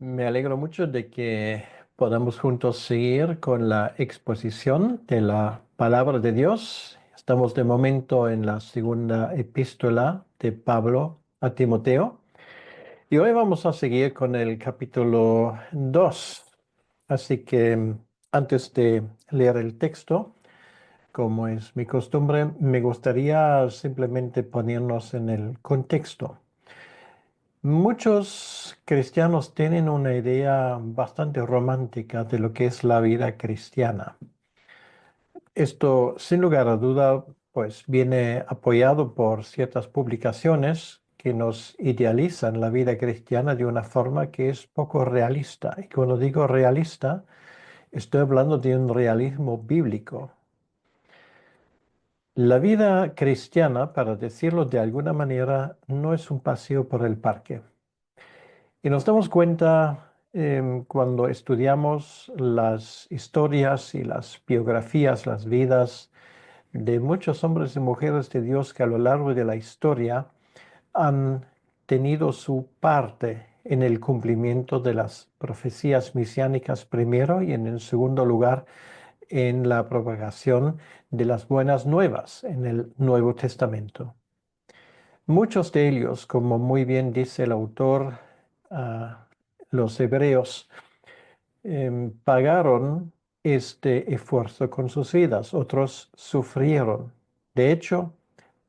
Me alegro mucho de que podamos juntos seguir con la exposición de la palabra de Dios. Estamos de momento en la segunda epístola de Pablo a Timoteo y hoy vamos a seguir con el capítulo 2. Así que antes de leer el texto, como es mi costumbre, me gustaría simplemente ponernos en el contexto. Muchos cristianos tienen una idea bastante romántica de lo que es la vida cristiana. Esto, sin lugar a duda, pues viene apoyado por ciertas publicaciones que nos idealizan la vida cristiana de una forma que es poco realista. Y cuando digo realista, estoy hablando de un realismo bíblico. La vida cristiana, para decirlo de alguna manera, no es un paseo por el parque. Y nos damos cuenta cuando estudiamos las historias y las biografías, las vidas de muchos hombres y mujeres de Dios que a lo largo de la historia han tenido su parte en el cumplimiento de las profecías mesiánicas primero y en el segundo lugar en la propagación de las buenas nuevas en el Nuevo Testamento. Muchos de ellos, como muy bien dice el autor a los hebreos, pagaron este esfuerzo con sus vidas, otros sufrieron. De hecho,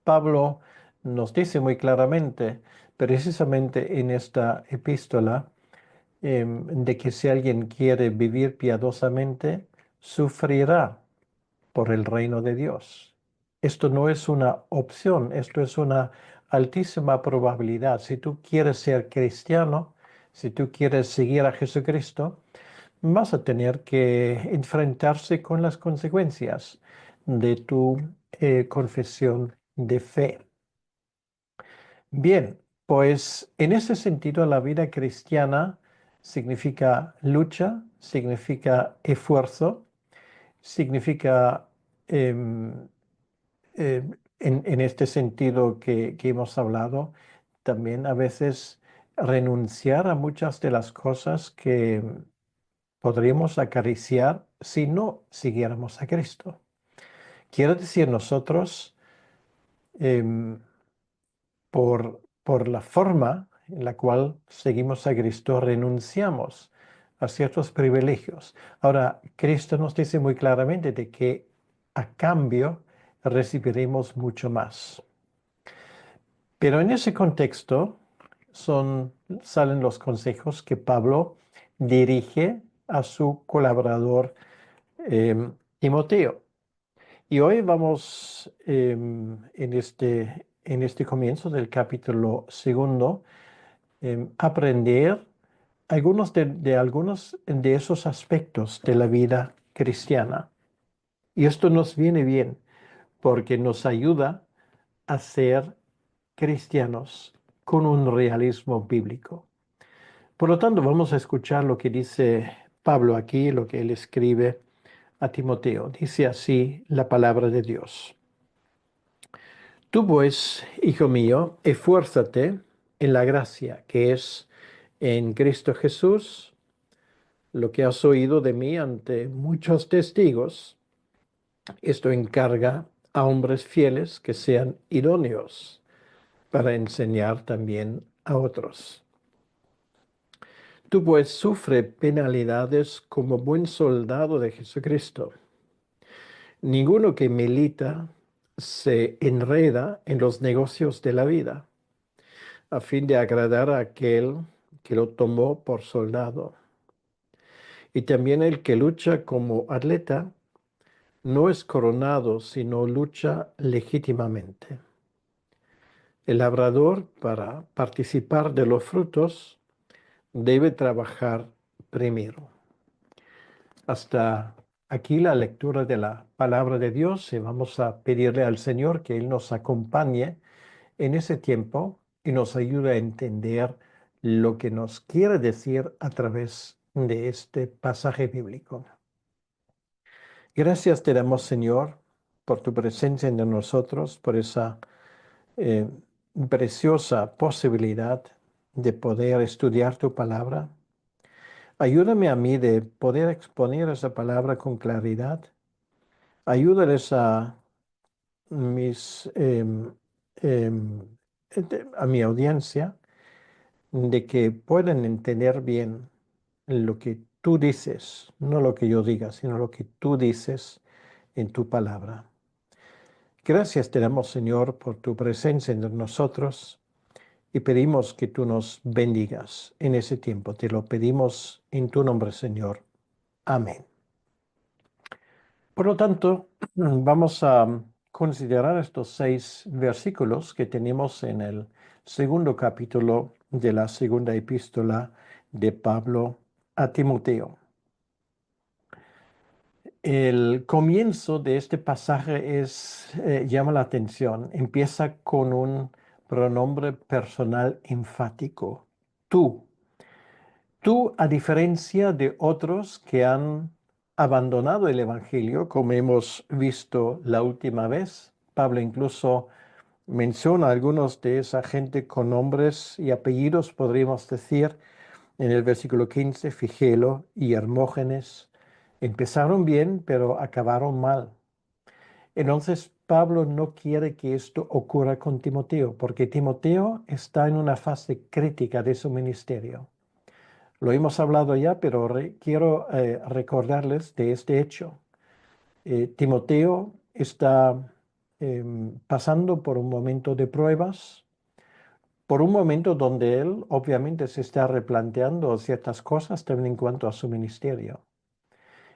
Pablo nos dice muy claramente, precisamente en esta epístola, de que si alguien quiere vivir piadosamente, sufrirá por el reino de Dios. Esto no es una opción, esto es una altísima probabilidad. Si tú quieres ser cristiano, si tú quieres seguir a Jesucristo, vas a tener que enfrentarse con las consecuencias de tu confesión de fe. Bien, pues en ese sentido la vida cristiana significa lucha, significa esfuerzo, significa em, en este sentido que hemos hablado, también a veces renunciar a muchas de las cosas que podríamos acariciar si no siguiéramos a Cristo. Quiero decir, nosotros, em, por la forma en la cual seguimos a Cristo, renunciamos a ciertos privilegios. Ahora, Cristo nos dice muy claramente de que a cambio recibiremos mucho más. Pero en ese contexto salen los consejos que Pablo dirige a su colaborador Timoteo. Y hoy vamos en este comienzo del capítulo segundo a aprender algunos de esos aspectos de la vida cristiana. Y esto nos viene bien porque nos ayuda a ser cristianos con un realismo bíblico. Por lo tanto, vamos a escuchar lo que dice Pablo aquí, lo que él escribe a Timoteo. Dice así la palabra de Dios. Tú pues, hijo mío, esfuérzate en la gracia que es en Cristo Jesús. Lo que has oído de mí ante muchos testigos, esto encarga a hombres fieles que sean idóneos para enseñar también a otros. Tú pues sufre penalidades como buen soldado de Jesucristo. Ninguno que milita se enreda en los negocios de la vida, a fin de agradar a aquel que lo tomó por soldado. Y también el que lucha como atleta no es coronado, sino lucha legítimamente. El labrador, para participar de los frutos, debe trabajar primero. Hasta aquí la lectura de la palabra de Dios y vamos a pedirle al Señor que Él nos acompañe en ese tiempo y nos ayude a entender lo que nos quiere decir a través de este pasaje bíblico. Gracias te damos, Señor, por tu presencia entre nosotros, por esa eh, preciosa posibilidad de poder estudiar tu palabra. Ayúdame a mí de poder exponer esa palabra con claridad. Ayúdales a mis, a mi audiencia de que puedan entender bien lo que tú dices, no lo que yo diga, sino lo que tú dices en tu palabra. Gracias te damos, Señor, por tu presencia entre nosotros y pedimos que tú nos bendigas en ese tiempo. Te lo pedimos en tu nombre, Señor. Amén. Por lo tanto, vamos a considerar estos 6 versículos que tenemos en el segundo capítulo de la segunda epístola de Pablo a Timoteo. El comienzo de este pasaje llama la atención. Empieza con un pronombre personal enfático. Tú. Tú, a diferencia de otros que han abandonado el Evangelio, como hemos visto la última vez, Pablo incluso menciona a algunos de esa gente con nombres y apellidos, podríamos decir, en el versículo 15, Figelo y Hermógenes. Empezaron bien, pero acabaron mal. Entonces, Pablo no quiere que esto ocurra con Timoteo, porque Timoteo está en una fase crítica de su ministerio. Lo hemos hablado ya, pero quiero recordarles de este hecho. Timoteo está pasando por un momento de pruebas, por un momento donde él obviamente se está replanteando ciertas cosas también en cuanto a su ministerio.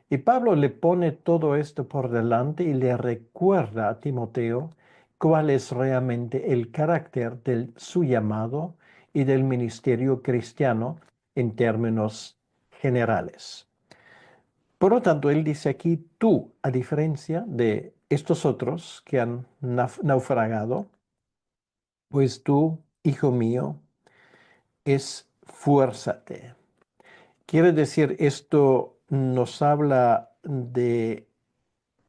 Y Pablo le pone todo esto por delante y le recuerda a Timoteo cuál es realmente el carácter de su llamado y del ministerio cristiano en términos generales. Por lo tanto, él dice aquí, tú, a diferencia de estos otros que han naufragado, pues tú, hijo mío, esfuérzate. Quiere decir, esto nos habla de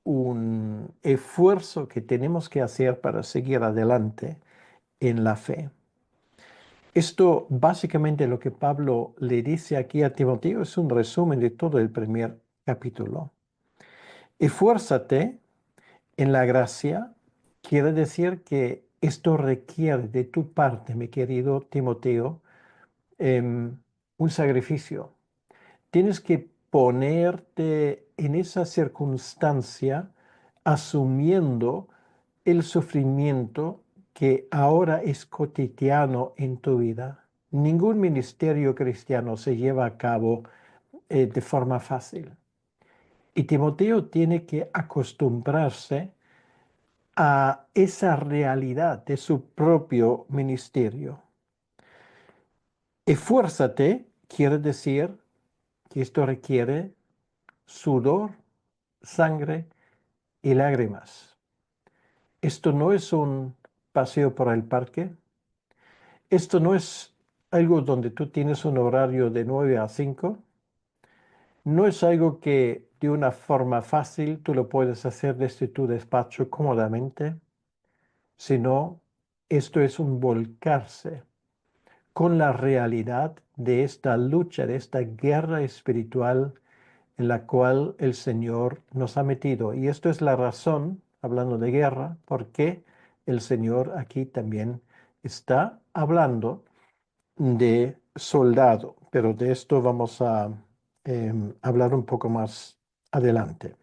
un esfuerzo que tenemos que hacer para seguir adelante en la fe. Esto básicamente lo que Pablo le dice aquí a Timoteo es un resumen de todo el primer capítulo. Esfuérzate en la gracia, quiere decir que esto requiere de tu parte, mi querido Timoteo, un sacrificio. Tienes que ponerte en esa circunstancia asumiendo el sufrimiento que ahora es cotidiano en tu vida. Ningún ministerio cristiano se lleva a cabo de forma fácil. Y Timoteo tiene que acostumbrarse a esa realidad de su propio ministerio. Esfuérzate quiere decir que esto requiere sudor, sangre y lágrimas. Esto no es un paseo por el parque. Esto no es algo donde tú tienes un horario de 9 a 5. No es algo que de una forma fácil tú lo puedes hacer desde tu despacho cómodamente, sino esto es un volcarse con la realidad de esta lucha, de esta guerra espiritual en la cual el Señor nos ha metido. Y esto es la razón, hablando de guerra, por qué el Señor aquí también está hablando de soldado. Pero de esto vamos a hablar un poco más adelante.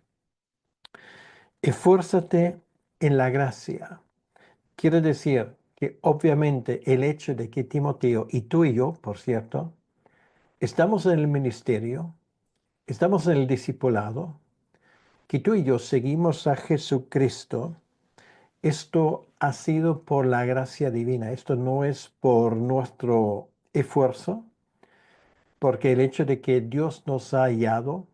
Esfuérzate en la gracia. Quiere decir que obviamente el hecho de que Timoteo y tú y yo, por cierto, estamos en el ministerio, estamos en el discipulado, que tú y yo seguimos a Jesucristo, esto ha sido por la gracia divina, esto no es por nuestro esfuerzo, porque el hecho de que Dios nos ha hallado,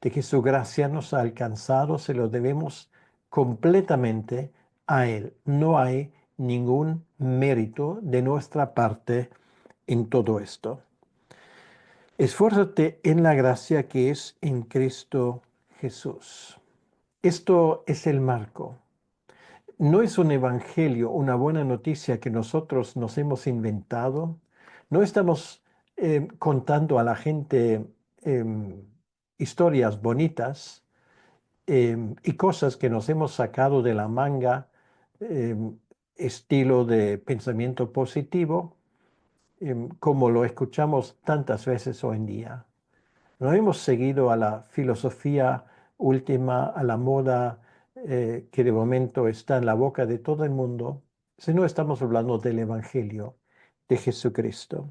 de que su gracia nos ha alcanzado, se lo debemos completamente a Él. No hay ningún mérito de nuestra parte en todo esto. Esfuérzate en la gracia que es en Cristo Jesús. Esto es el marco. No es un evangelio, una buena noticia que nosotros nos hemos inventado. No estamos contando a la gente em, historias bonitas y cosas que nos hemos sacado de la manga, em, estilo de pensamiento positivo, como lo escuchamos tantas veces hoy en día. No hemos seguido a la filosofía última, a la moda que de momento está en la boca de todo el mundo, sino estamos hablando del Evangelio de Jesucristo.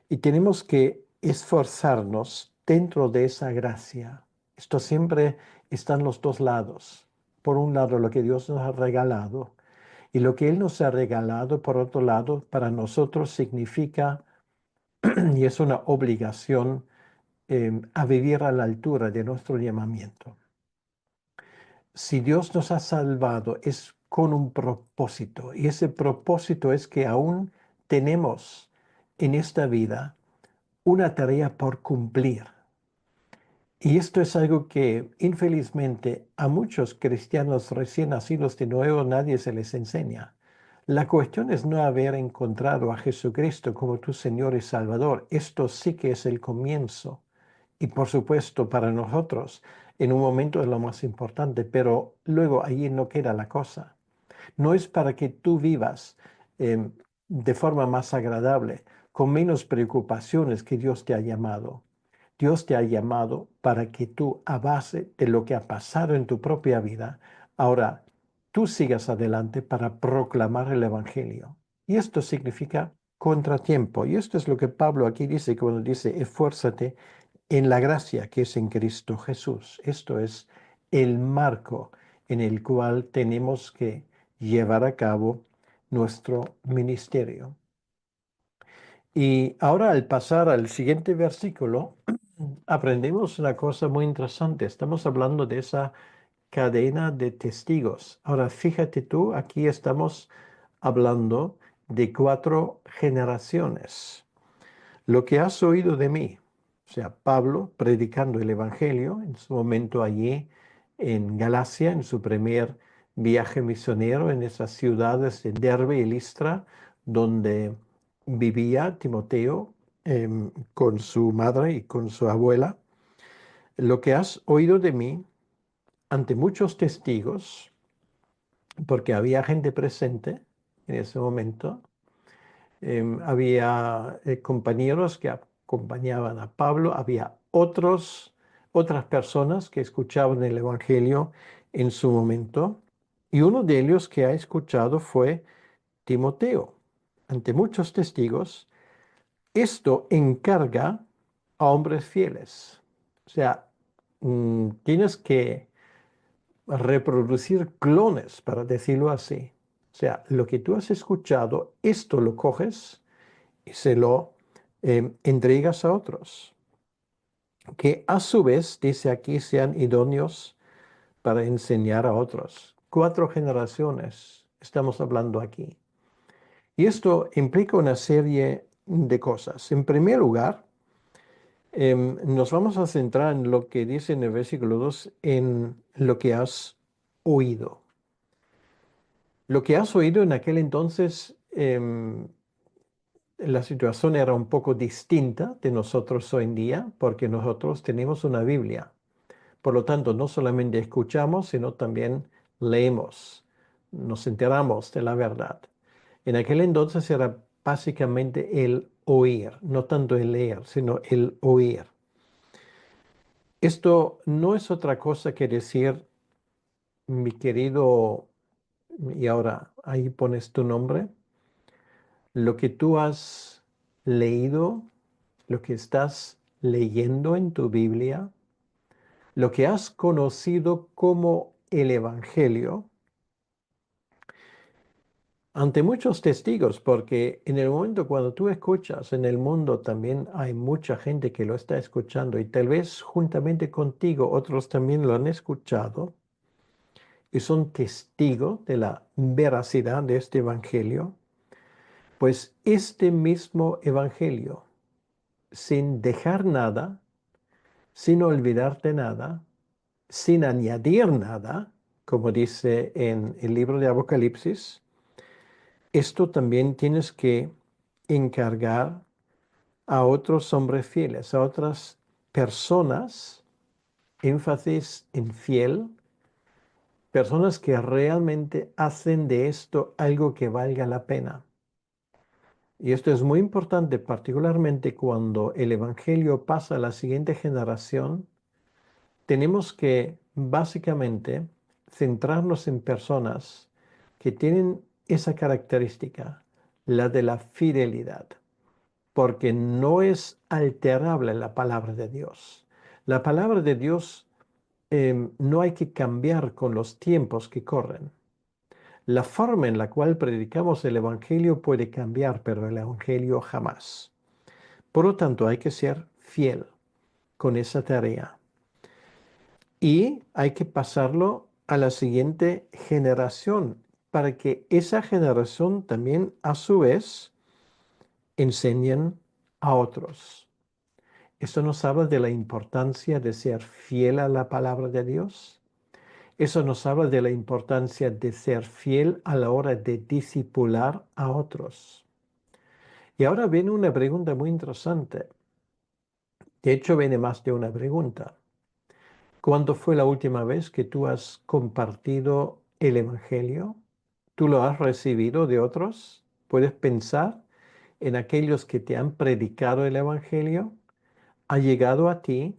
Y tenemos que esforzarnos dentro de esa gracia. Esto siempre está en los dos lados. Por un lado, lo que Dios nos ha regalado. Y lo que Él nos ha regalado, por otro lado, para nosotros significa, y es una obligación, a vivir a la altura de nuestro llamamiento. Si Dios nos ha salvado es con un propósito, y ese propósito es que aún tenemos en esta vida una tarea por cumplir. Y esto es algo que infelizmente a muchos cristianos recién nacidos de nuevo nadie se les enseña. La cuestión es no haber encontrado a Jesucristo como tu Señor y Salvador. Esto sí que es el comienzo. Y por supuesto para nosotros en un momento es lo más importante, pero luego allí no queda la cosa. No es para que tú vivas eh, de forma más agradable, con menos preocupaciones que Dios te ha llamado. Dios te ha llamado para que tú, a base de lo que ha pasado en tu propia vida, ahora tú sigas adelante para proclamar el Evangelio. Y esto significa contratiempo. Y esto es lo que Pablo aquí dice cuando dice, esfuérzate en la gracia que es en Cristo Jesús. Esto es el marco en el cual tenemos que llevar a cabo nuestro ministerio. Y ahora al pasar al siguiente versículo, aprendemos una cosa muy interesante. Estamos hablando de esa cadena de testigos. Ahora fíjate tú, aquí estamos hablando de 4 generaciones. Lo que has oído de mí, o sea, Pablo predicando el Evangelio en su momento allí en Galacia, en su primer viaje misionero en esas ciudades de Derbe y Listra, donde vivía Timoteo con su madre y con su abuela. Lo que has oído de mí ante muchos testigos, porque había gente presente en ese momento, había compañeros que acompañaban a Pablo, había otras personas que escuchaban el Evangelio en su momento, y uno de ellos que ha escuchado fue Timoteo. Ante muchos testigos, esto encarga a hombres fieles. O sea, tienes que reproducir clones, para decirlo así. O sea, lo que tú has escuchado, esto lo coges y se lo entregas a otros, que a su vez, dice aquí, sean idóneos para enseñar a otros. 4 generaciones estamos hablando aquí. Y esto implica una serie de cosas. En primer lugar, nos vamos a centrar en lo que dice en el versículo 2, en lo que has oído. Lo que has oído en aquel entonces, la situación era un poco distinta de nosotros hoy en día, porque nosotros tenemos una Biblia. Por lo tanto, no solamente escuchamos, sino también leemos, nos enteramos de la verdad. En aquel entonces era básicamente el oír, no tanto el leer, sino el oír. Esto no es otra cosa que decir, mi querido, y ahora ahí pones tu nombre, lo que tú has leído, lo que estás leyendo en tu Biblia, lo que has conocido como el Evangelio, ante muchos testigos, porque en el momento cuando tú escuchas en el mundo también hay mucha gente que lo está escuchando y tal vez juntamente contigo otros también lo han escuchado y son testigos de la veracidad de este Evangelio, pues este mismo Evangelio, sin dejar nada, sin olvidarte nada, sin añadir nada, como dice en el libro de Apocalipsis, esto también tienes que encargar a otros hombres fieles, a otras personas, énfasis en fiel, personas que realmente hacen de esto algo que valga la pena. Y esto es muy importante, particularmente cuando el Evangelio pasa a la siguiente generación. Tenemos que básicamente centrarnos en personas que tienen esa característica, la de la fidelidad, porque no es alterable la palabra de Dios. La palabra de Dios no hay que cambiar con los tiempos que corren. La forma en la cual predicamos el Evangelio puede cambiar, pero el Evangelio jamás. Por lo tanto, hay que ser fiel con esa tarea. Y hay que pasarlo a la siguiente generación para que esa generación también a su vez enseñen a otros. Esto nos habla de la importancia de ser fiel a la palabra de Dios. Eso nos habla de la importancia de ser fiel a la hora de discipular a otros. Y ahora viene una pregunta muy interesante. De hecho, viene más de una pregunta. ¿Cuándo fue la última vez que tú has compartido el Evangelio? ¿Tú lo has recibido de otros? ¿Puedes pensar en aquellos que te han predicado el Evangelio? Ha llegado a ti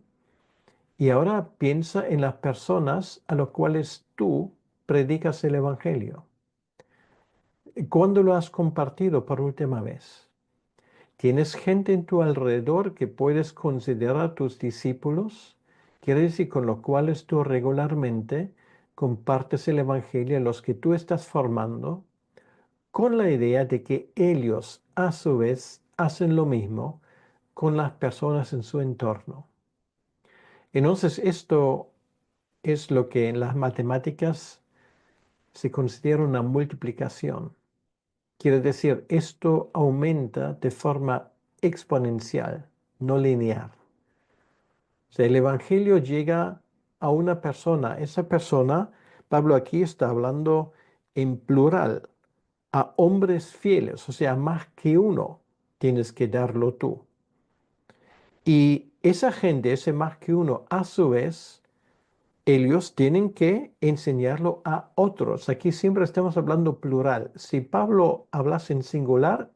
y ahora piensa en las personas a las cuales tú predicas el Evangelio. ¿Cuándo lo has compartido por última vez? ¿Tienes gente en tu alrededor que puedes considerar tus discípulos? Quiere decir con los cuales tú regularmente compartes el Evangelio a los que tú estás formando, con la idea de que ellos a su vez hacen lo mismo con las personas en su entorno. Entonces, esto es lo que en las matemáticas se considera una multiplicación. Quiere decir, esto aumenta de forma exponencial, no lineal. O sea, el Evangelio llega a una persona. Esa persona, Pablo aquí está hablando en plural, a hombres fieles, o sea, más que uno tienes que darlo tú. Y esa gente, ese más que uno, a su vez, ellos tienen que enseñarlo a otros. Aquí siempre estamos hablando plural. Si Pablo hablase en singular,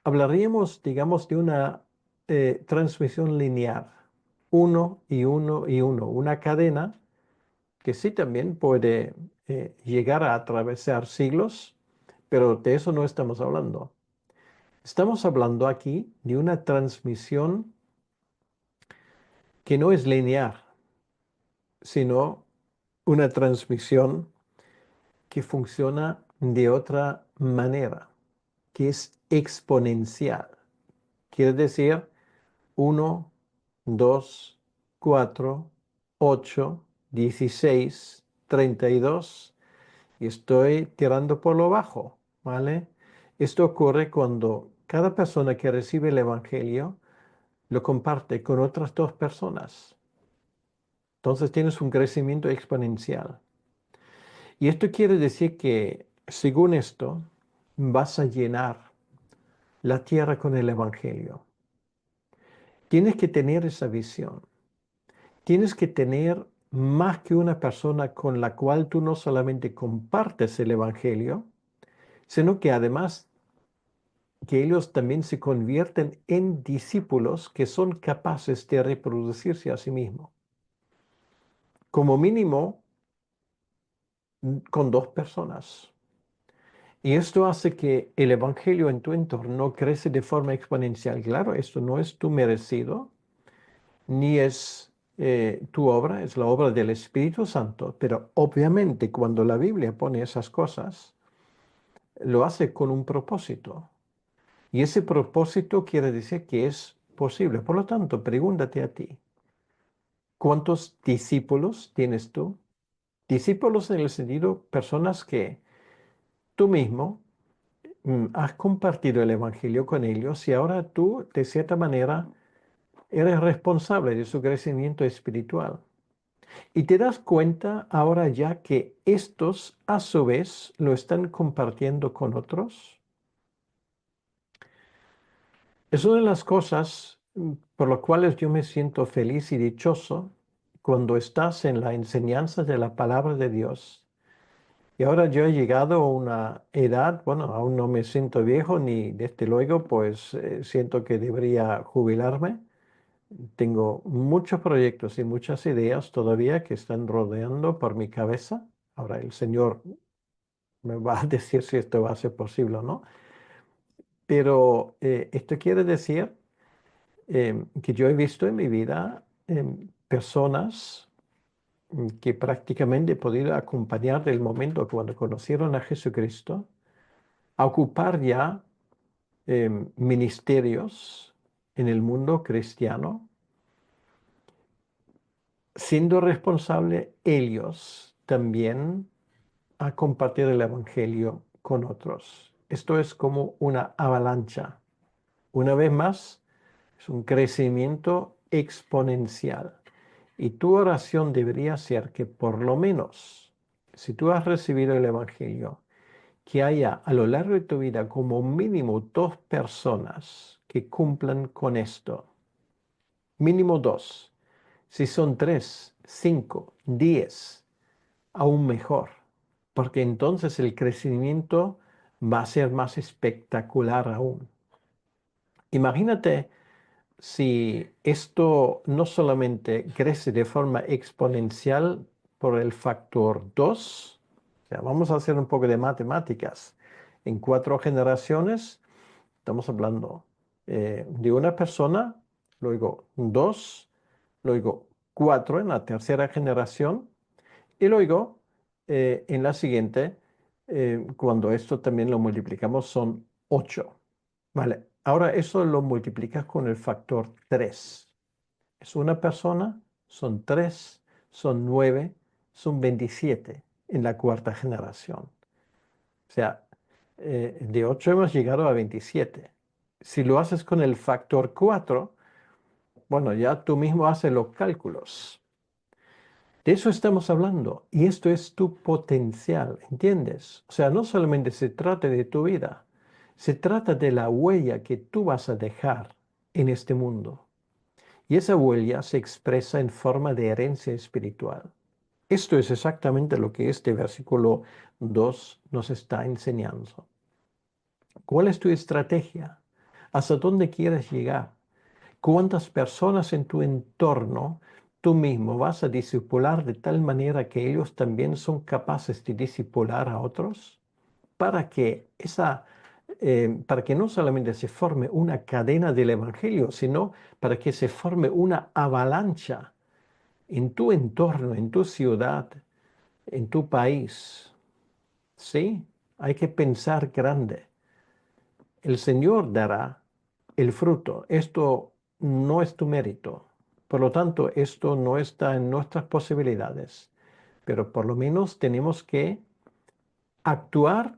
hablaríamos, digamos, de una transmisión lineal. Uno y uno y uno. Una cadena que sí también puede llegar a atravesar siglos, pero de eso no estamos hablando. Estamos hablando aquí de una transmisión que no es lineal, sino una transmisión que funciona de otra manera, que es exponencial. Quiere decir 1, 2, 4, 8, 16, 32 y estoy tirando por lo bajo, ¿vale? Esto ocurre cuando cada persona que recibe el Evangelio lo comparte con otras dos personas. Entonces tienes un crecimiento exponencial. Y esto quiere decir que, según esto, vas a llenar la tierra con el Evangelio. Tienes que tener esa visión. Tienes que tener más que una persona con la cual tú no solamente compartes el Evangelio, sino que además que ellos también se convierten en discípulos que son capaces de reproducirse a sí mismos. Como mínimo, con dos personas. Y esto hace que el Evangelio en tu entorno crece de forma exponencial. Claro, esto no es tu merecido, ni es tu obra, es la obra del Espíritu Santo. Pero obviamente cuando la Biblia pone esas cosas, lo hace con un propósito. Y ese propósito quiere decir que es posible. Por lo tanto, pregúntate a ti, ¿cuántos discípulos tienes tú? Discípulos en el sentido, personas que tú mismo has compartido el Evangelio con ellos y ahora tú, de cierta manera, eres responsable de su crecimiento espiritual. Y te das cuenta ahora ya que estos, a su vez, lo están compartiendo con otros. Es una de las cosas por las cuales yo me siento feliz y dichoso cuando estás en la enseñanza de la palabra de Dios. Y ahora yo he llegado a una edad, bueno, aún no me siento viejo ni desde luego, pues siento que debería jubilarme. Tengo muchos proyectos y muchas ideas todavía que están rodeando por mi cabeza. Ahora el Señor me va a decir si esto va a ser posible o no. Pero esto quiere decir que yo he visto en mi vida personas que prácticamente he podido acompañar del momento cuando conocieron a Jesucristo a ocupar ya ministerios en el mundo cristiano, siendo responsable ellos también a compartir el Evangelio con otros. Esto es como una avalancha. Una vez más, es un crecimiento exponencial. Y tu oración debería ser que por lo menos, si tú has recibido el Evangelio, que haya a lo largo de tu vida como mínimo 2 personas que cumplan con esto. Mínimo 2. Si son 3, 5, 10, aún mejor, porque entonces el crecimiento va a ser más espectacular aún. Imagínate si esto no solamente crece de forma exponencial por el factor 2, o sea, vamos a hacer un poco de matemáticas. En 4 generaciones, estamos hablando de una persona, luego 2, luego 4 en la tercera generación y luego en la siguiente, cuando esto también lo multiplicamos, son 8. Vale, ahora eso lo multiplicas con el factor 3. Es una persona, son 3, son 9, son 27 en la cuarta generación. O sea, de 8 hemos llegado a 27. Si lo haces con el factor 4, bueno, ya tú mismo haces los cálculos. De eso estamos hablando y esto es tu potencial, ¿entiendes? O sea, no solamente se trata de tu vida, se trata de la huella que tú vas a dejar en este mundo. Y esa huella se expresa en forma de herencia espiritual. Esto es exactamente lo que este versículo 2 nos está enseñando. ¿Cuál es tu estrategia? ¿Hasta dónde quieres llegar? ¿Cuántas personas en tu entorno tú mismo vas a discipular de tal manera que ellos también son capaces de discipular a otros? Para que para que no solamente se forme una cadena del evangelio, sino para que se forme una avalancha en tu entorno, en tu ciudad, en tu país. Sí, hay que pensar grande. El Señor dará el fruto. Esto no es tu mérito. Por lo tanto, esto no está en nuestras posibilidades. Pero por lo menos tenemos que actuar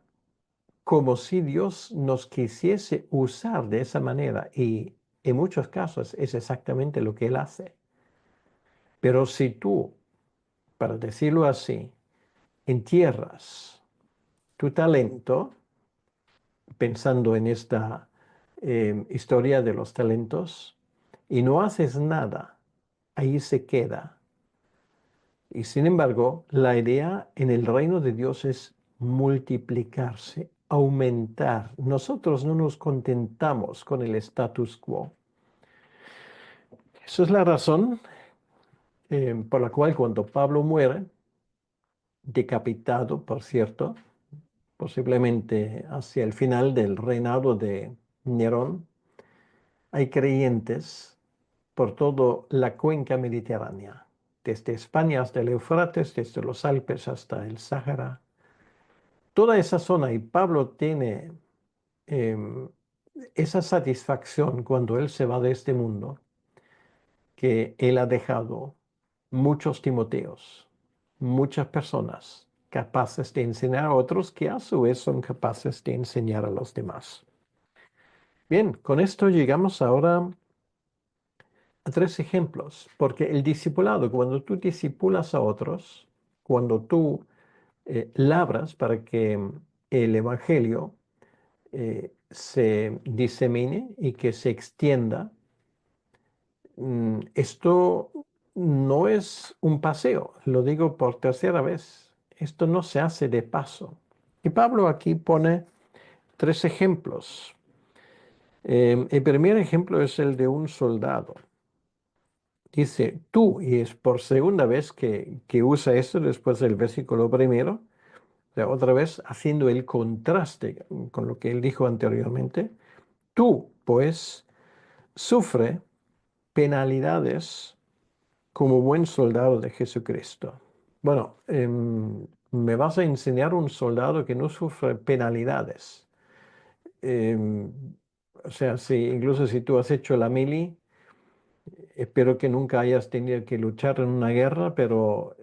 como si Dios nos quisiese usar de esa manera. Y en muchos casos es exactamente lo que Él hace. Pero si tú, para decirlo así, entierras tu talento, pensando en esta historia de los talentos, y no haces nada, ahí se queda. Y sin embargo, la idea en el reino de Dios es multiplicarse, aumentar. Nosotros no nos contentamos con el status quo. Esa es la razón por la cual cuando Pablo muere, decapitado, por cierto, posiblemente hacia el final del reinado de Nerón, hay creyentes por toda la cuenca mediterránea, desde España hasta el Éufrates, desde los Alpes hasta el Sáhara, toda esa zona. Y Pablo tiene em, esa satisfacción cuando él se va de este mundo, que él ha dejado muchos Timoteos, muchas personas capaces de enseñar a otros que a su vez son capaces de enseñar a los demás. Bien, con esto llegamos ahora a 3 ejemplos, porque el discipulado, cuando tú discipulas a otros, cuando tú labras para que el Evangelio se disemine y que se extienda. Esto no es un paseo, lo digo por tercera vez. Esto no se hace de paso. Y Pablo aquí pone tres ejemplos. El primer ejemplo es el de un soldado. Dice tú, y es por segunda vez que usa esto después del versículo primero, o sea, otra vez haciendo el contraste con lo que él dijo anteriormente. Tú, pues, sufre penalidades como buen soldado de Jesucristo. Bueno, me vas a enseñar un soldado que no sufre penalidades. Em, o sea, incluso si tú has hecho la mili, espero que nunca hayas tenido que luchar en una guerra, pero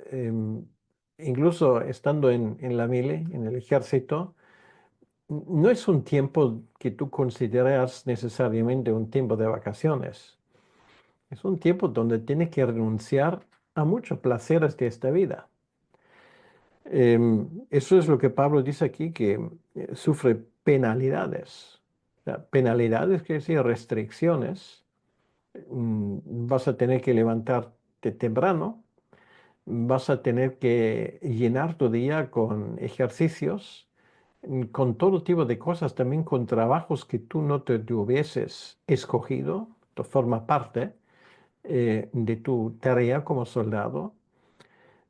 incluso estando en la mili, en el ejército, no es un tiempo que tú consideras necesariamente un tiempo de vacaciones. Es un tiempo donde tienes que renunciar a muchos placeres de esta vida. Eso es lo que Pablo dice aquí, que sufre penalidades. O sea, penalidades quiere decir restricciones. Vas a tener que levantarte temprano, vas a tener que llenar tu día con ejercicios, con todo tipo de cosas, también con trabajos que tú no te hubieses escogido, esto forma parte de tu tarea como soldado.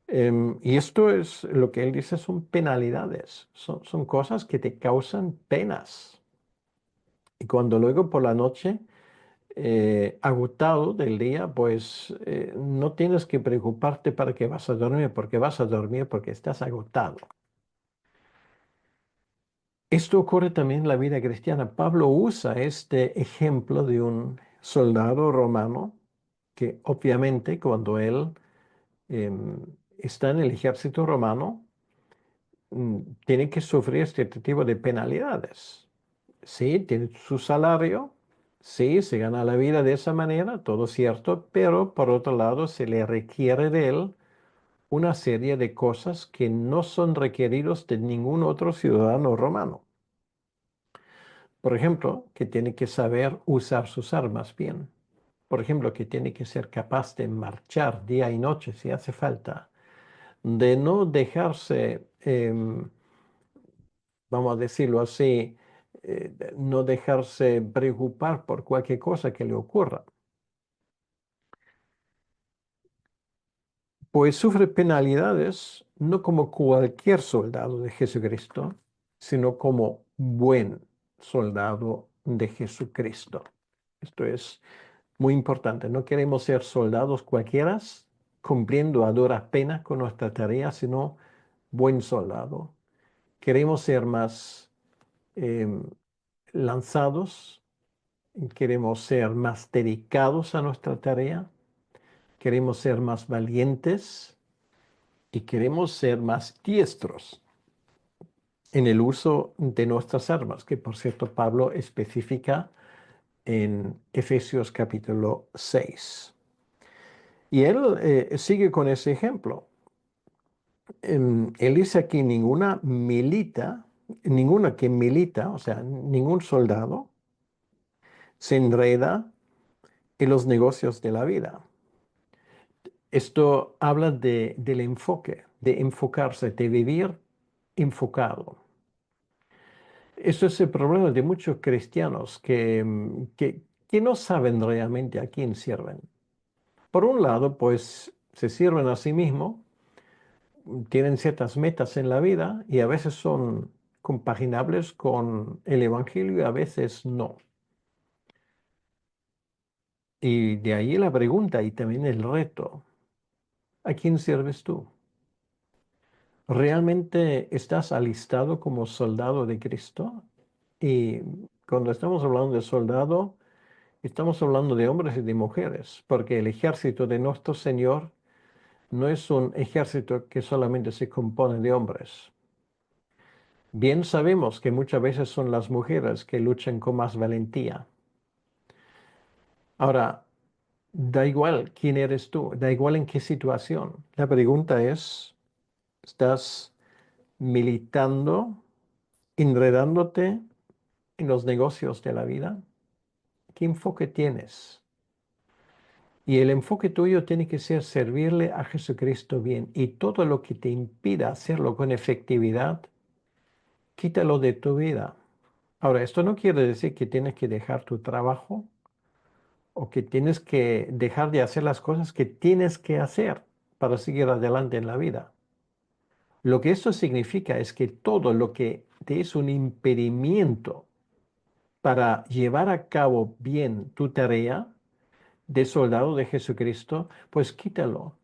Y esto es lo que él dice, son penalidades, son cosas que te causan penas. Y cuando luego por la noche, agotado del día, pues no tienes que preocuparte para que vas a dormir porque estás agotado. Esto ocurre también en la vida cristiana. Pablo usa este ejemplo de un soldado romano que obviamente cuando él em, está en el ejército romano, tiene que sufrir este tipo de penalidades. Sí, tiene su salario, sí, se gana la vida de esa manera, todo cierto, pero por otro lado se le requiere de él una serie de cosas que no son requeridos de ningún otro ciudadano romano. Por ejemplo, que tiene que saber usar sus armas bien. Por ejemplo, que tiene que ser capaz de marchar día y noche si hace falta, de no dejarse, vamos a decirlo así, no dejarse preocupar por cualquier cosa que le ocurra. Pues sufre penalidades no como cualquier soldado de Jesucristo, sino como buen soldado de Jesucristo. Esto es muy importante. No queremos ser soldados cualquiera, cumpliendo a duras penas con nuestra tarea, sino buen soldado. Queremos ser más em, lanzados, queremos ser más dedicados a nuestra tarea, queremos ser más valientes y queremos ser más diestros en el uso de nuestras armas, que por cierto Pablo especifica en Efesios capítulo 6. Y él sigue con ese ejemplo. Él dice aquí ninguna que milita, o sea, ningún soldado se enreda en los negocios de la vida. Esto habla del enfoque, de enfocarse, de vivir enfocado. Eso es el problema de muchos cristianos que no saben realmente a quién sirven. Por un lado, pues se sirven a sí mismos, tienen ciertas metas en la vida y a veces son compaginables con el Evangelio y a veces no. Y de ahí la pregunta y también el reto. ¿A quién sirves tú? ¿Realmente estás alistado como soldado de Cristo? Y cuando estamos hablando de soldado, estamos hablando de hombres y de mujeres, porque el ejército de nuestro Señor no es un ejército que solamente se compone de hombres. Bien sabemos que muchas veces son las mujeres que luchan con más valentía. Ahora, da igual quién eres tú, da igual en qué situación. La pregunta es, ¿estás militando, enredándote en los negocios de la vida? ¿Qué enfoque tienes? Y el enfoque tuyo tiene que ser servirle a Jesucristo bien. Y todo lo que te impida hacerlo con efectividad, quítalo de tu vida. Ahora, esto no quiere decir que tienes que dejar tu trabajo o que tienes que dejar de hacer las cosas que tienes que hacer para seguir adelante en la vida. Lo que esto significa es que todo lo que te es un impedimento para llevar a cabo bien tu tarea de soldado de Jesucristo, pues quítalo.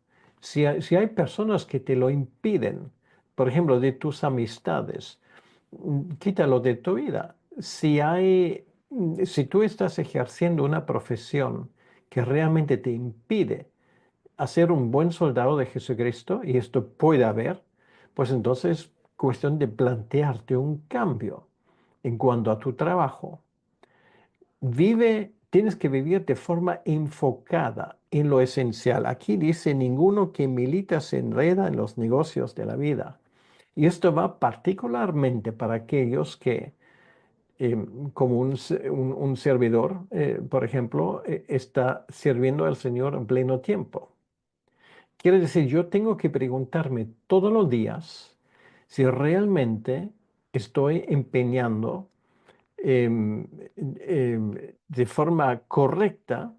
Si hay personas que te lo impiden, por ejemplo, de tus amistades, quítalo de tu vida. Si tú estás ejerciendo una profesión que realmente te impide hacer un buen soldado de Jesucristo, y esto puede haber, pues entonces es cuestión de plantearte un cambio en cuanto a tu trabajo. Tienes que vivir de forma enfocada en lo esencial. Aquí dice, ninguno que milita se enreda en los negocios de la vida. Y esto va particularmente para aquellos que, como un servidor, por ejemplo, está sirviendo al Señor en pleno tiempo. Quiere decir, yo tengo que preguntarme todos los días si realmente estoy empeñando de forma correcta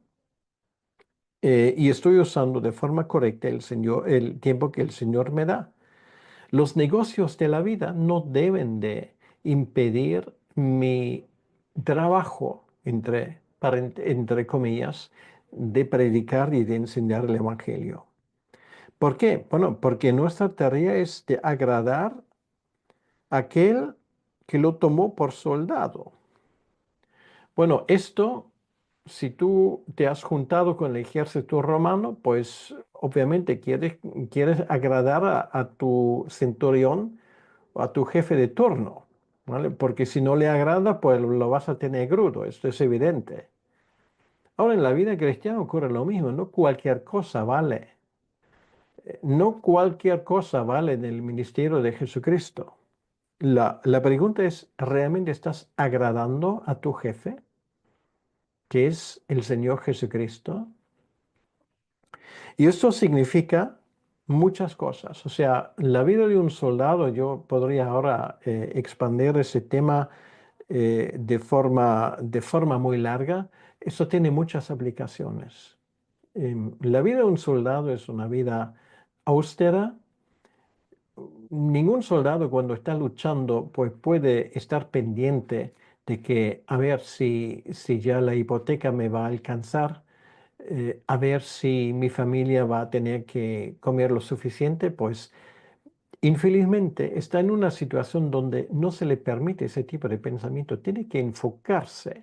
y estoy usando de forma correcta el tiempo que el Señor me da. Los negocios de la vida no deben de impedir mi trabajo, entre comillas, de predicar y de enseñar el Evangelio. ¿Por qué? Bueno, porque nuestra tarea es de agradar a aquel que lo tomó por soldado. Bueno, esto, si tú te has juntado con el ejército romano, pues obviamente quieres agradar a tu centurión o a tu jefe de turno, ¿vale? Porque si no le agrada, pues lo vas a tener grudo, esto es evidente. Ahora, en la vida cristiana ocurre lo mismo, no cualquier cosa vale. No cualquier cosa vale en el ministerio de Jesucristo. La pregunta es, ¿realmente estás agradando a tu jefe, que es el Señor Jesucristo? Y esto significa muchas cosas. O sea, la vida de un soldado, yo podría ahora expandir ese tema de forma muy larga. Esto tiene muchas aplicaciones. La vida de un soldado es una vida austera. Ningún soldado cuando está luchando pues puede estar pendiente de que a ver si ya la hipoteca me va a alcanzar, a ver si mi familia va a tener que comer lo suficiente, pues infelizmente está en una situación donde no se le permite ese tipo de pensamiento. Tiene que enfocarse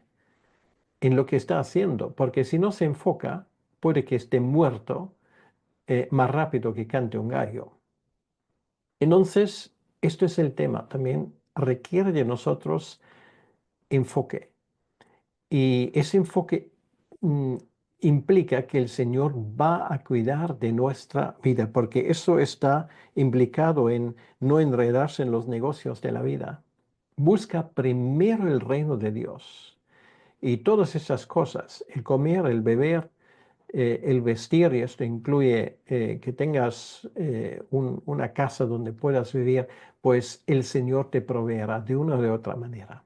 en lo que está haciendo, porque si no se enfoca, puede que esté muerto más rápido que cante un gallo. Entonces, esto es el tema. También requiere de nosotros enfoque. Y ese enfoque mm, implica que el Señor va a cuidar de nuestra vida, porque eso está implicado en no enredarse en los negocios de la vida. Busca primero el reino de Dios y todas esas cosas, el comer, el beber, el vestir, y esto incluye que tengas una casa donde puedas vivir, pues el Señor te proveerá de una o de otra manera.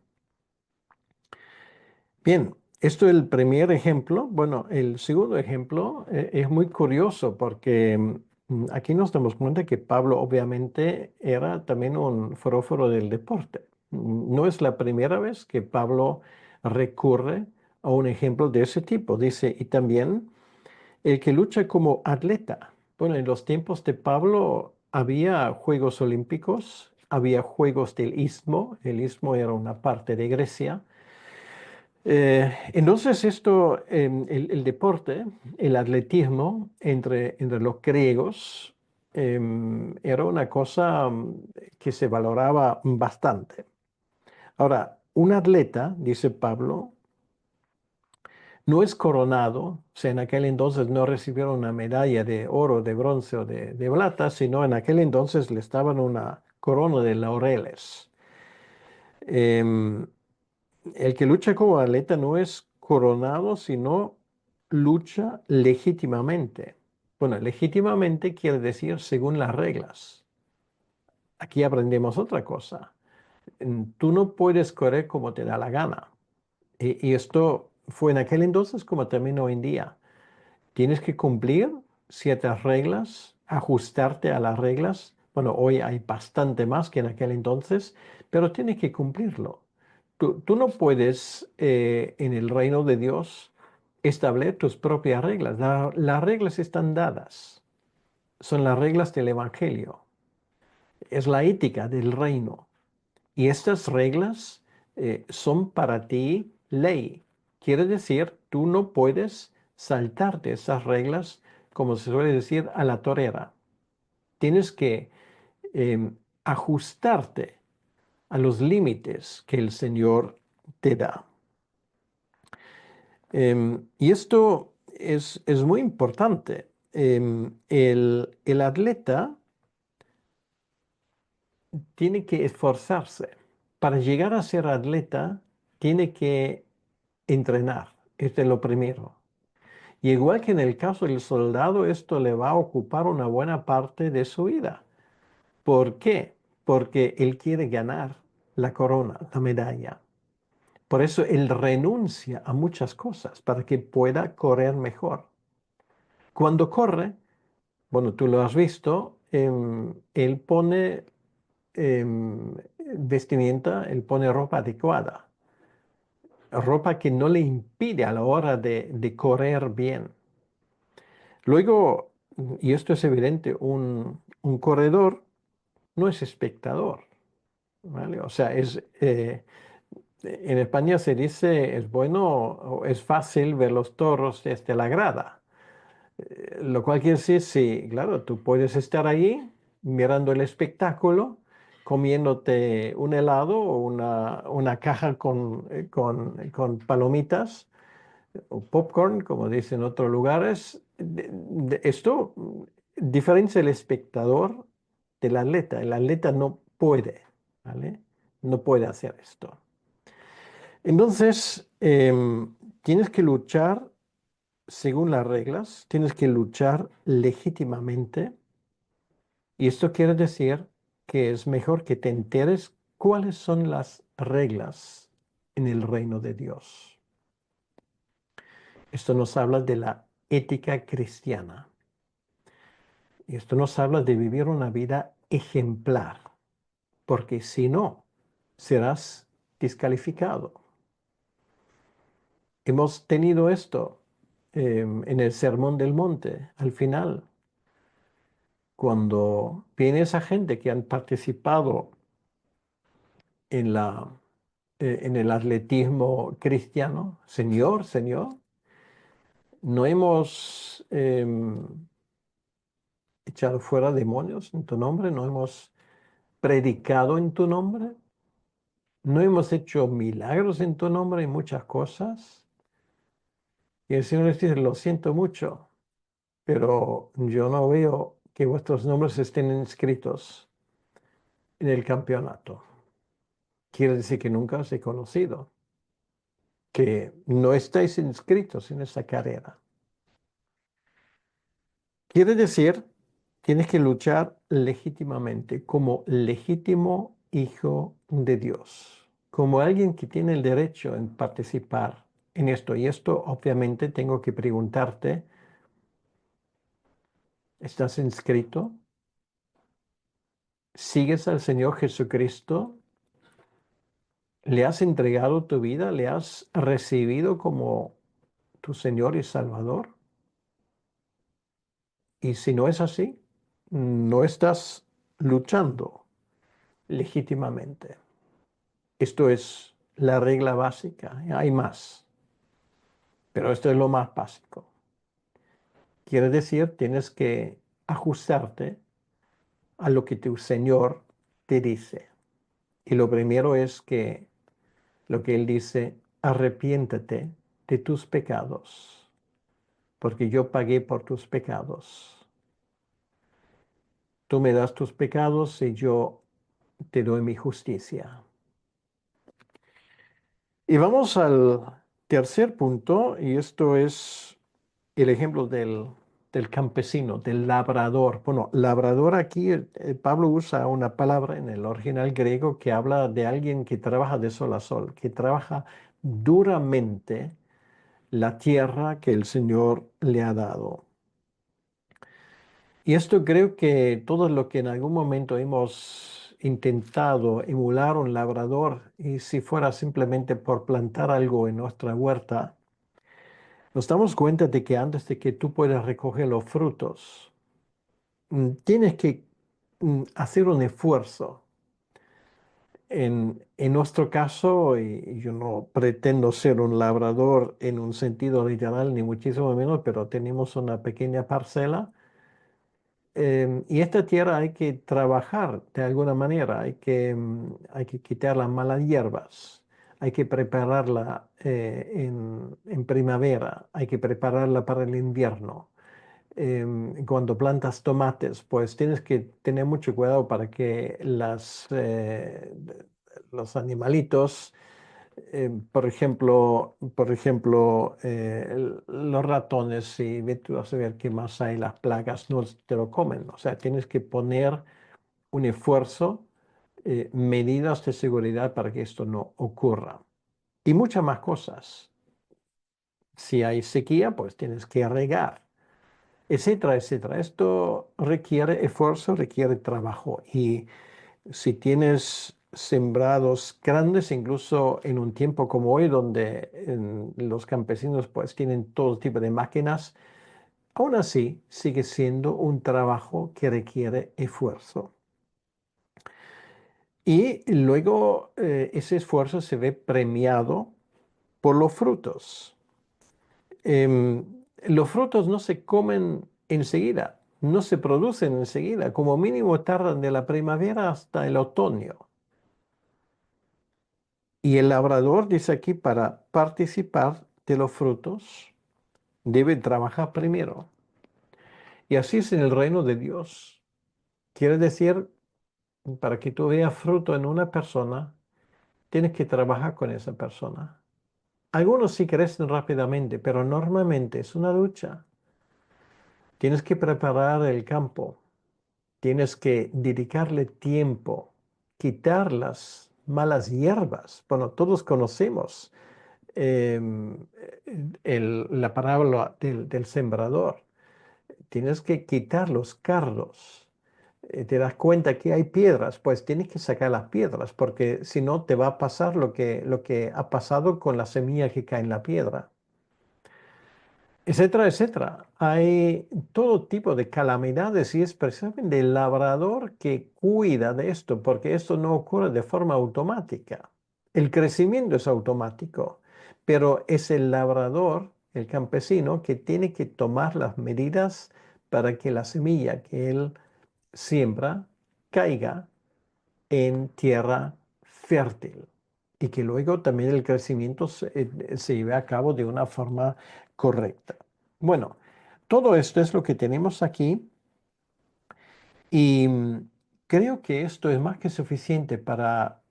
Bien, esto es el primer ejemplo. Bueno, el segundo ejemplo es muy curioso porque aquí nos damos cuenta que Pablo obviamente era también un foróforo del deporte. No es la primera vez que Pablo recurre a un ejemplo de ese tipo. Dice, y también el que lucha como atleta. Bueno, en los tiempos de Pablo había Juegos Olímpicos, había Juegos del Istmo. El Istmo era una parte de Grecia. Entonces esto, el deporte, el atletismo entre los griegos era una cosa que se valoraba bastante. Ahora, un atleta, dice Pablo, no es coronado, o sea, en aquel entonces no recibieron una medalla de oro, de bronce o de plata, sino en aquel entonces le estaban una corona de laureles. Em, El que lucha como atleta no es coronado, sino lucha legítimamente. Bueno, legítimamente quiere decir según las reglas. Aquí aprendemos otra cosa. Tú no puedes correr como te da la gana. Y esto fue en aquel entonces como también hoy en día. Tienes que cumplir ciertas reglas, ajustarte a las reglas. Bueno, hoy hay bastante más que en aquel entonces, pero tienes que cumplirlo. Tú no puedes en el reino de Dios establecer tus propias reglas. Las reglas están dadas. Son las reglas del Evangelio. Es la ética del reino. Y estas reglas son para ti ley. Quiere decir, tú no puedes saltarte esas reglas, como se suele decir, a la torera. Tienes que ajustarte a los límites que el Señor te da. Y esto es muy importante. El atleta tiene que esforzarse. Para llegar a ser atleta, tiene que entrenar. Esto es lo primero. Y igual que en el caso del soldado, esto le va a ocupar una buena parte de su vida. ¿Por qué? Porque él quiere ganar la corona, la medalla. Por eso él renuncia a muchas cosas para que pueda correr mejor. Cuando corre, bueno, tú lo has visto, él pone vestimenta, él pone ropa adecuada, ropa que no le impide a la hora de correr bien. Luego, y esto es evidente, un corredor no es espectador, ¿vale? O sea, en España se dice, es bueno o es fácil ver los toros desde la grada. Lo cual quiere decir, sí, claro, tú puedes estar ahí mirando el espectáculo, comiéndote un helado o una caja con palomitas o popcorn, como dicen en otros lugares. Esto diferencia el espectador del atleta. El atleta no puede, ¿vale? No puede hacer esto. Entonces, tienes que luchar según las reglas, tienes que luchar legítimamente. Y esto quiere decir que es mejor que te enteres cuáles son las reglas en el reino de Dios. Esto nos habla de la ética cristiana. Y esto nos habla de vivir una vida ejemplar, porque si no, serás descalificado. Hemos tenido esto en el Sermón del Monte, al final, cuando viene esa gente que han participado en en el atletismo cristiano, Señor, Señor, no hemos echado fuera demonios en tu nombre, no hemos predicado en tu nombre, no hemos hecho milagros en tu nombre y muchas cosas. Y el Señor les dice, lo siento mucho, pero yo no veo que vuestros nombres estén inscritos en el campeonato. Quiere decir que nunca os he conocido, que no estáis inscritos en esa carrera. Quiere decir, tienes que luchar legítimamente, como legítimo hijo de Dios, como alguien que tiene el derecho en participar en esto. Y esto, obviamente, tengo que preguntarte, ¿estás inscrito? ¿Sigues al Señor Jesucristo? ¿Le has entregado tu vida? ¿Le has recibido como tu Señor y Salvador? Y si no es así, no estás luchando legítimamente. Esto es la regla básica. Hay más, pero esto es lo más básico. Quiere decir, tienes que ajustarte a lo que tu Señor te dice. Y lo primero es que lo que Él dice, arrepiéntate de tus pecados, porque yo pagué por tus pecados. Tú me das tus pecados y yo te doy mi justicia. Y vamos al tercer punto, y esto es el ejemplo del campesino, del labrador. Bueno, labrador aquí, Pablo usa una palabra en el original griego que habla de alguien que trabaja de sol a sol, que trabaja duramente la tierra que el Señor le ha dado. Y esto creo que todo lo que en algún momento hemos intentado emular un labrador, y si fuera simplemente por plantar algo en nuestra huerta, nos damos cuenta de que antes de que tú puedas recoger los frutos, tienes que hacer un esfuerzo. En nuestro caso, y yo no pretendo ser un labrador en un sentido literal, ni muchísimo menos, pero tenemos una pequeña parcela. Y esta tierra hay que trabajar de alguna manera, hay que quitar las malas hierbas, hay que prepararla en primavera, hay que prepararla para el invierno. Cuando plantas tomates, pues tienes que tener mucho cuidado para que los animalitos, los ratones, y ve tú a saber qué más hay, las plagas no te lo comen. O sea, tienes que poner un esfuerzo, medidas de seguridad para que esto no ocurra. Y muchas más cosas. Si hay sequía, pues tienes que regar, etcétera, etcétera. Esto requiere esfuerzo, requiere trabajo. Y si tienes sembrados grandes, incluso en un tiempo como hoy, donde los campesinos pues tienen todo tipo de máquinas, aún así sigue siendo un trabajo que requiere esfuerzo. Y luego ese esfuerzo se ve premiado por los frutos. Los frutos no se comen enseguida, no se producen enseguida, como mínimo tardan de la primavera hasta el otoño. Y el labrador dice aquí, para participar de los frutos, debe trabajar primero. Y así es en el reino de Dios. Quiere decir, para que tú veas fruto en una persona, tienes que trabajar con esa persona. Algunos sí crecen rápidamente, pero normalmente es una lucha. Tienes que preparar el campo, tienes que dedicarle tiempo, quitar las malas hierbas. Bueno, todos conocemos em, la parábola del sembrador. Tienes que quitar los cardos. Te das cuenta que hay piedras, pues tienes que sacar las piedras, porque si no te va a pasar lo que ha pasado con la semilla que cae en la piedra, etcétera, etcétera. Hay todo tipo de calamidades y es precisamente el labrador que cuida de esto, porque esto no ocurre de forma automática. El crecimiento es automático, pero es el labrador, el campesino, que tiene que tomar las medidas para que la semilla que él siembra caiga en tierra fértil y que luego también el crecimiento se lleve a cabo de una forma correcta. Bueno, todo esto es lo que tenemos aquí y creo que esto es más que suficiente para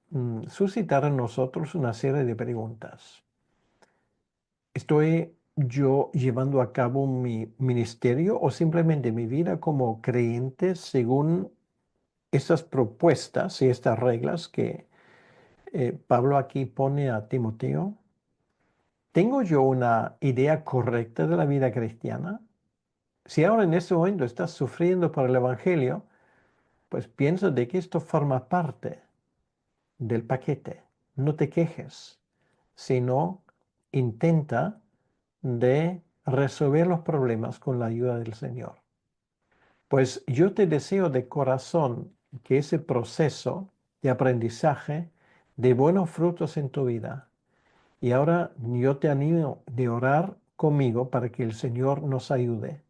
suscitar en nosotros una serie de preguntas. ¿Estoy yo llevando a cabo mi ministerio o simplemente mi vida como creyente según estas propuestas y estas reglas que Pablo aquí pone a Timoteo? ¿Tengo yo una idea correcta de la vida cristiana? Si ahora en este momento estás sufriendo por el Evangelio, pues piensa de que esto forma parte del paquete. No te quejes, sino intenta de resolver los problemas con la ayuda del Señor. Pues yo te deseo de corazón que ese proceso de aprendizaje dé buenos frutos en tu vida. Y ahora yo te animo de orar conmigo para que el Señor nos ayude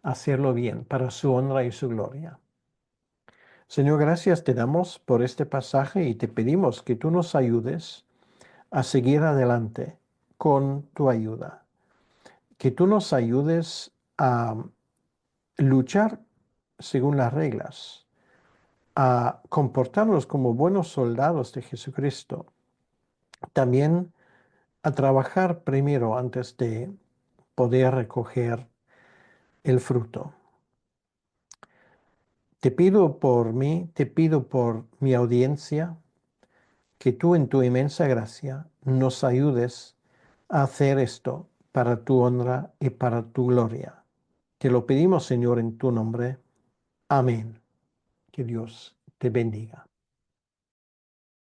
a hacerlo bien para su honra y su gloria. Señor, gracias te damos por este pasaje y te pedimos que tú nos ayudes a seguir adelante con tu ayuda. Que tú nos ayudes a luchar según las reglas, a comportarnos como buenos soldados de Jesucristo. También a trabajar primero antes de poder recoger el fruto. Te pido por mí, te pido por mi audiencia, que tú en tu inmensa gracia nos ayudes a hacer esto para tu honra y para tu gloria. Te lo pedimos, Señor, en tu nombre. Amén. Que Dios te bendiga.